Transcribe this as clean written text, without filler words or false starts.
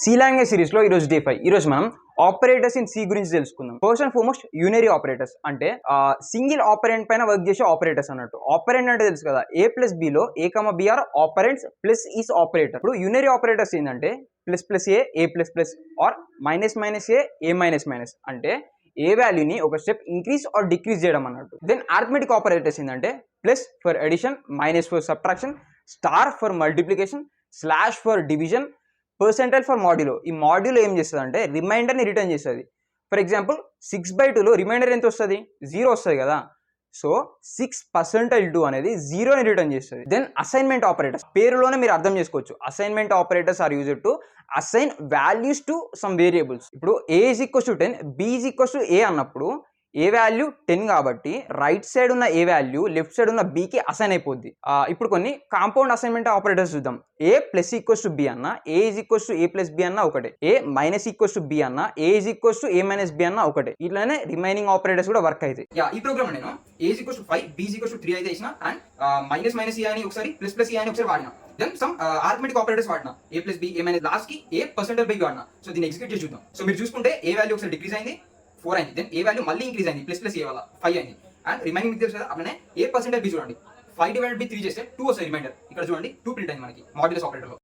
C language series లో ఈరోజు day 5. ఈరోజు మనం ఆపరేటర్స్ ఇన్ సి గురించి తెలుసుకుందాం. First and foremost unary operators అంటే సింగిల్ ఆపరెంట్ పైన వర్క్ చేసే ఆపరేటర్స్ అన్నట్టు. ఆపరెంట్ అంటే తెలుసు కదా, ఏ ప్లస్ బిలో A comma B are operands plus is operator. ఇప్పుడు యూనరీ ఆపరేటర్స్ ఏంటంటే plus plus A plus plus or minus minus A minus minus అంటే ఏ వాల్యూని ఒక స్టెప్ ఇంక్రీజ్ ఆర్ డిక్రీజ్ చేయడం అన్నట్టు. దెన్ అర్థమెటిక్ ఆపరేటర్స్ ఏంటంటే plus for addition, minus for subtraction, star for multiplication, slash for division, percentile for modulo. ఈ modulo ఏం చేస్తుంది అంటే రిమైండర్ని రిటర్న్ చేస్తుంది. ఫర్ ఎగ్జాంపుల్ 6/2లో రిమైండర్ ఎంత వస్తుంది? 0 వస్తుంది కదా. సో 6%2 అనేది 0ని రిటర్న్ చేస్తుంది. దెన్ అసైన్మెంట్ ఆపరేటర్స్ పేరులోనే మీరు అర్థం చేసుకోవచ్చు. Assignment operators are used to assign values to some variables. ఇప్పుడు a = 10, b = a అన్నప్పుడు ఏ వాల్యూ 10 కాబట్టి రైట్ సైడ్ ఉన్న ఏ వాల్యూ లెఫ్ట్ సైడ్ ఉన్న బీకి అసైన్ అయిపోద్ది. ఇప్పుడు కొన్ని కాంపౌండ్ అసైన్మెంట్ ఆపరేటర్స్ చూద్దాం. a + b అన్న, a = a + b అన్న ఒకటే, a - b అన్న, a a - b అన్న ఒకటే. ఇట్లానే రిమైనింగ్ ఆపరేటర్స్ కూడా వర్క్ అవుతాయి. ఈ ప్రోగ్రామ్ నేను a = 5, b = 3 అయితే ఇచ్చిన అండ్ మైనస్ ఏ అని ఒకసారి ప్లస్ ఏ అని ఒకసారి వాడినా. దెన్ సమ్ ఆర్థమెటిక్ ఆపరేటర్స్ వాడినా, a + b a - లాస్ట్ కి a % వాడినా. సో దీన్ని ఎగ్జిక్యూట్ చేసి చూద్దాం. సో మీరు చూసుకుంటే ఏ వాల్యూ ఒకసారి డిక్రీజ్ అయింది 4 అయింది. దెన్ ఏ వాల్యూ మళ్ళీ ఇంక్రీజ్ అయింది ప్లస్ ఏ వల్ల 5 అయింది. అండ్ రిమైనింగ్ మీకు తెలుసు కదా, అట్లనే a% b చూడండి, 5/3 చేస్తే 2 వస్తుంది రిమైండర్. ఇక్కడ చూడండి 2 ప్రింట్ అయింది మనకి మాడ్యులస్ ఆపరేటర్లో.